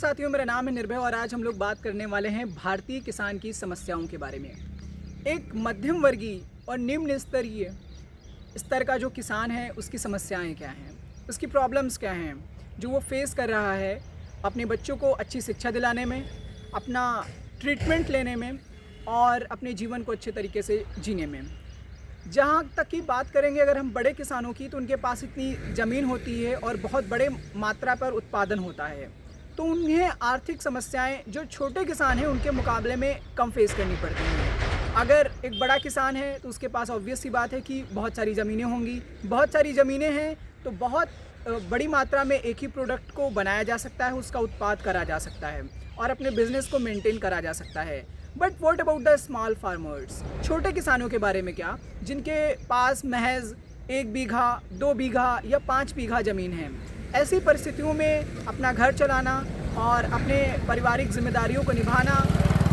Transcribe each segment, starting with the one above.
साथियों, मेरा नाम है निर्भय और आज हम लोग बात करने वाले हैं भारतीय किसान की समस्याओं के बारे में। एक मध्यम वर्गीय और निम्न स्तरीय स्तर का जो किसान है उसकी समस्याएं क्या हैं, उसकी प्रॉब्लम्स क्या हैं जो वो फेस कर रहा है अपने बच्चों को अच्छी शिक्षा दिलाने में, अपना ट्रीटमेंट लेने में और अपने जीवन को अच्छे तरीके से जीने में। जहाँ तक की बात करेंगे अगर हम बड़े किसानों की, तो उनके पास इतनी ज़मीन होती है और बहुत बड़े मात्रा पर उत्पादन होता है, तो उन्हें आर्थिक समस्याएं जो छोटे किसान हैं उनके मुकाबले में कम फेस करनी पड़ती हैं। अगर एक बड़ा किसान है तो उसके पास ऑब्वियस सी बात है कि बहुत सारी ज़मीनें होंगी, बहुत सारी ज़मीनें हैं तो बहुत बड़ी मात्रा में एक ही प्रोडक्ट को बनाया जा सकता है, उसका उत्पाद करा जा सकता है और अपने बिजनेस को मेंटेन करा जा सकता है। But what about the small farmers, छोटे किसानों के बारे में क्या, जिनके पास महज 1 बीघा, 2 बीघा या 5 बीघा ज़मीन है। ऐसी परिस्थितियों में अपना घर चलाना और अपने पारिवारिक जिम्मेदारियों को निभाना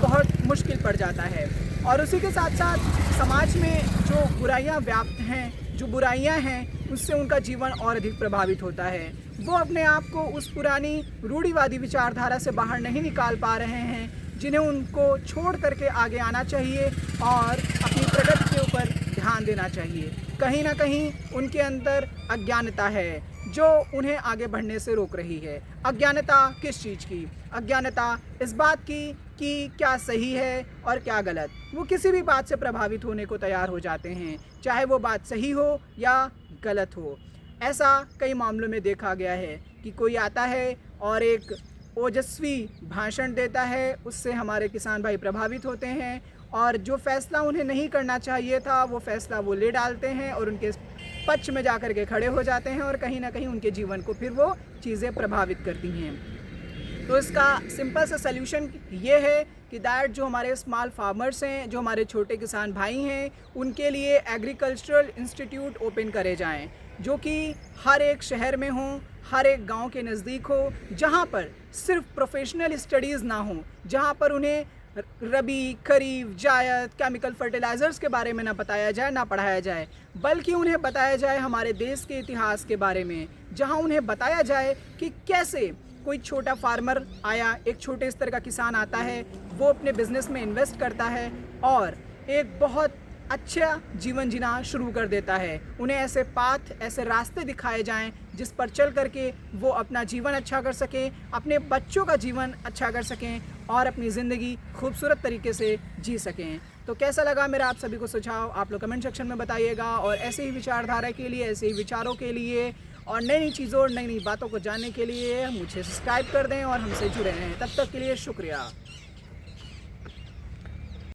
बहुत मुश्किल पड़ जाता है। और उसी के साथ साथ समाज में जो बुराइयां व्याप्त हैं, जो बुराइयां हैं, उससे उनका जीवन और अधिक प्रभावित होता है। वो अपने आप को उस पुरानी रूढ़िवादी विचारधारा से बाहर नहीं निकाल पा रहे हैं, जिन्हें उनको छोड़ करके आगे आना चाहिए और अपनी प्रगति के ऊपर ध्यान देना चाहिए। कहीं ना कहीं उनके अंदर अज्ञानता है जो उन्हें आगे बढ़ने से रोक रही है। अज्ञानता किस चीज़ की? अज्ञानता इस बात की कि क्या सही है और क्या गलत। वो किसी भी बात से प्रभावित होने को तैयार हो जाते हैं, चाहे वो बात सही हो या गलत हो। ऐसा कई मामलों में देखा गया है कि कोई आता है और एक ओजस्वी भाषण देता है, उससे हमारे किसान भाई प्रभावित होते हैं और जो फैसला उन्हें नहीं करना चाहिए था वो फैसला वो ले डालते हैं और उनके पक्ष में जाकर के खड़े हो जाते हैं और कहीं ना कहीं उनके जीवन को फिर वो चीज़ें प्रभावित करती हैं। तो इसका सिंपल सा सल्यूशन ये है कि दैट जो हमारे स्मॉल फार्मर्स हैं, जो हमारे छोटे किसान भाई हैं, उनके लिए एग्रीकल्चरल इंस्टीट्यूट ओपन करे जाएं, जो कि हर एक शहर में हो, हर एक गांव के नज़दीक हो, जहां पर सिर्फ प्रोफेशनल स्टडीज़ ना हो, जहां पर उन्हें रबी, खरीफ, जायद, केमिकल फर्टिलाइज़र्स के बारे में ना बताया जाए, ना पढ़ाया जाए, बल्कि उन्हें बताया जाए हमारे देश के इतिहास के बारे में, जहां उन्हें बताया जाए कि कैसे कोई छोटा फार्मर आया, एक छोटे स्तर का किसान आता है, वो अपने बिजनेस में इन्वेस्ट करता है और एक बहुत अच्छा जीवन जीना शुरू कर देता है। उन्हें ऐसे पाथ, ऐसे रास्ते दिखाए जाएं जिस पर चल करके वो अपना जीवन अच्छा कर सकें, अपने बच्चों का जीवन अच्छा कर सकें और अपनी ज़िंदगी खूबसूरत तरीके से जी सकें। तो कैसा लगा मेरा आप सभी को सुझाव, आप लोग कमेंट सेक्शन में बताइएगा। और ऐसे ही विचारधारा के लिए, ऐसे ही विचारों के लिए और नई नई चीज़ों और नई नई बातों को जानने के लिए मुझे सब्सक्राइब कर दें और हमसे जुड़े रहें। तब तक के लिए शुक्रिया।